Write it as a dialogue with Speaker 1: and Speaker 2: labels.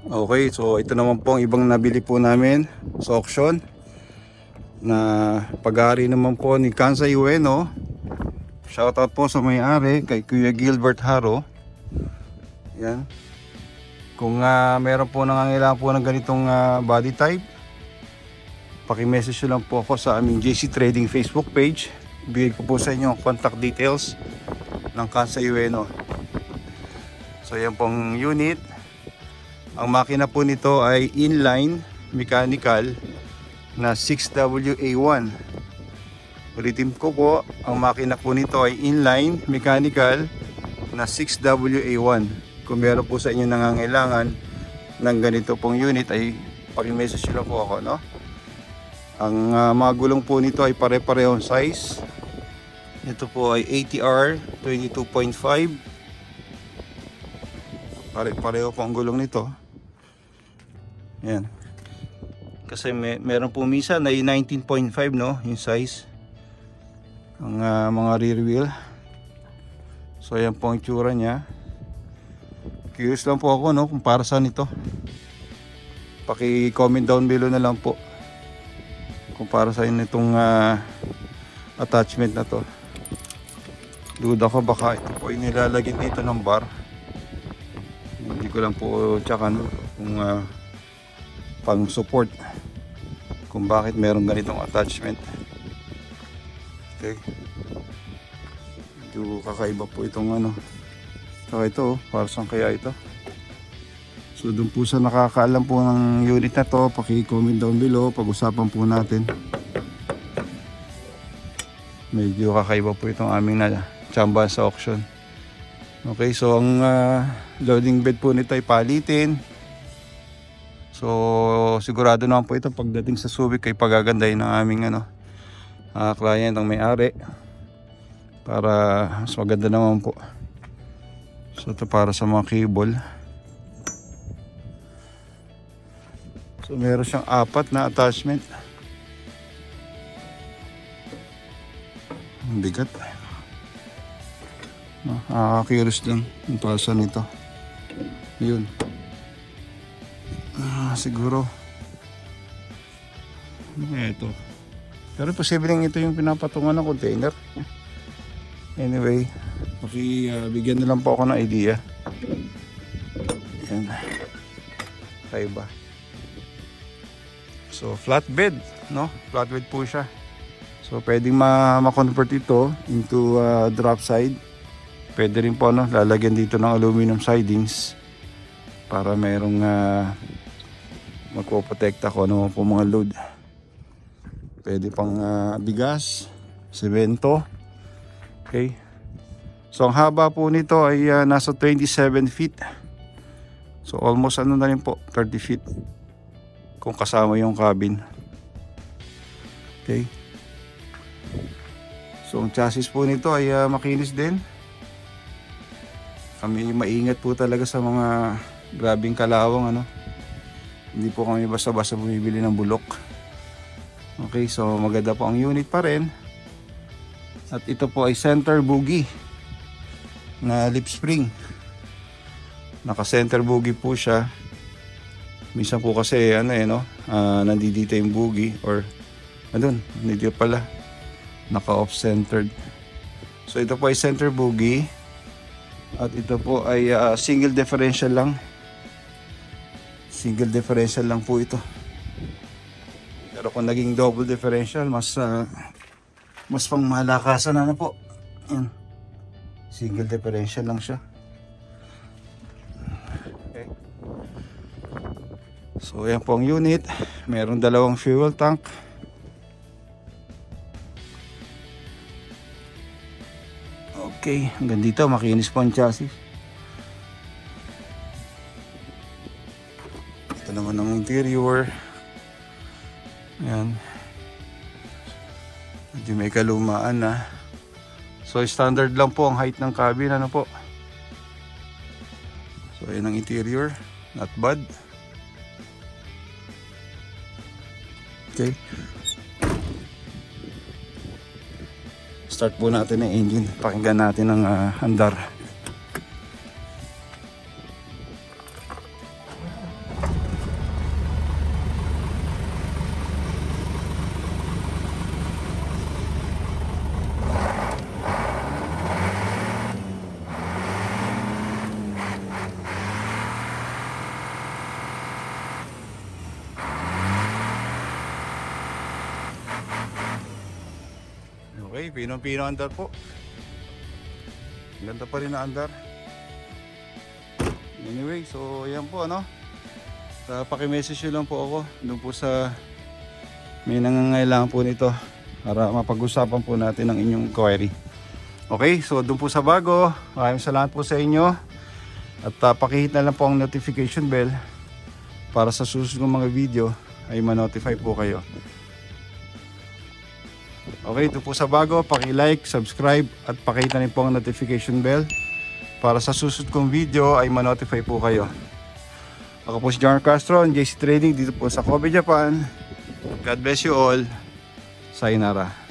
Speaker 1: Okay, so ito naman po ang ibang nabili po namin sa auction na pag-aari naman po ni Kansai Ueno. Shoutout po sa may-ari kay Kuya Gilbert Haro. Yan. Kung meron po nangangailangan po ng ganitong body type, paki-message nyo lang po ako sa aming JC Trading Facebook page. Bigay ko po sa inyo ang contact details ng Kansai Ueno. So yan pong unit. Ang makina po nito ay inline mechanical na 6WA1. Ulitin ko po, ang makina po nito ay inline mechanical na 6WA1. Kung meron po sa inyo nangangailangan ng ganito pong unit ay paki-message lang po ako, no? Ang mga gulong po nito ay pare-parehong size. Ito po ay ATR 22.5. Pare-pareho po ang gulong nito. Yan. Kasi meron po minsan na 19.5, no, yung size. Ang mga rear wheel. So yan po ang itsura niya. Curious lang po ako, no, kung para saan ito. Paki-comment down below na lang po kung para saan itong attachment na to. Duda ko baka ito po ay nilalagyan dito ng bar. Hindi ko lang po tsakan kung pang support kung bakit meron ganitong attachment. Okay, medyo kakaiba po itong saka ito, para saan kaya ito. So doon po sa nakakaalam po ng unit na to, paki-comment down below, pag-usapan po natin. Medyo kakaiba po itong aming tsamba sa auction. Okay, so ang loading bed po nito ay palitin. So sigurado naman po ito pagdating sa Subic ay pagagandahin ng aming client, ang may-ari, para mas maganda naman po. So ito para sa mga cable. So meron siyang 4 na attachment. Ang bigat. Nakaka-curious lang yung pasa nito. Yun. Siguro ito, pero posibleng ito yung pinapatungan ng container. Anyway, bigyan na lang po ako ng idea. Yan, kaiba. So flatbed, no, flatbed po siya. So pwedeng ma-convert ito into drop side. Pwede rin po lalagyan dito ng aluminum sidings para mayroong magpoprotekta ko po mga load. Pwede pang bigas, semento. Okay, so ang haba po nito ay nasa 27 feet. So almost na rin po 30 feet kung kasama yung cabin. Okay, so ang chassis po nito ay makinis din. Kami maingat po talaga sa mga grabing kalawang Hindi po kami basta-basta bumibili ng bulok. Okay, so maganda po ang unit pa rin. At ito po ay center bogie na lip spring. Naka-center bogie po siya. Minsan po kasi nandito yung bogie, or nandito pala, naka-off centered. So ito po ay center bogie. At ito po ay single differential lang. Single differential lang po ito. Pero kung naging double differential, mas pang malakasan na po. Yan. Single differential lang siya. Okay. So yan po ang unit. Meron 2 fuel tank. Okay, hanggang dito makinis po ang chassis. Ito naman ang interior. Ayan. Medyo may kalumaan na. So standard lang po ang height ng cabin, po. So ayan ang interior, not bad. Okay. Start po natin ang engine. Pakinggan natin ang andar. Okay, pinong-pino andar po. Ganda pa rin na andar. Anyway, so yan po ano. Paki-message nyo lang po ako doon po sa may nangangailangan po nito para mapag-usapan po natin ang inyong query. Okay, so doon po sa bago, maraming salamat po sa inyo. At pakihit na lang po ang notification bell para sa susunod mga video ay ma-notify po kayo. Okay, ito po sa bago, paki-like, subscribe at pakihit na rin po ang notification bell para sa susunod kong video ay ma-notify po kayo. Ako po si John Castro, JC Trading dito po sa Kobe, Japan. God bless you all. Sayonara.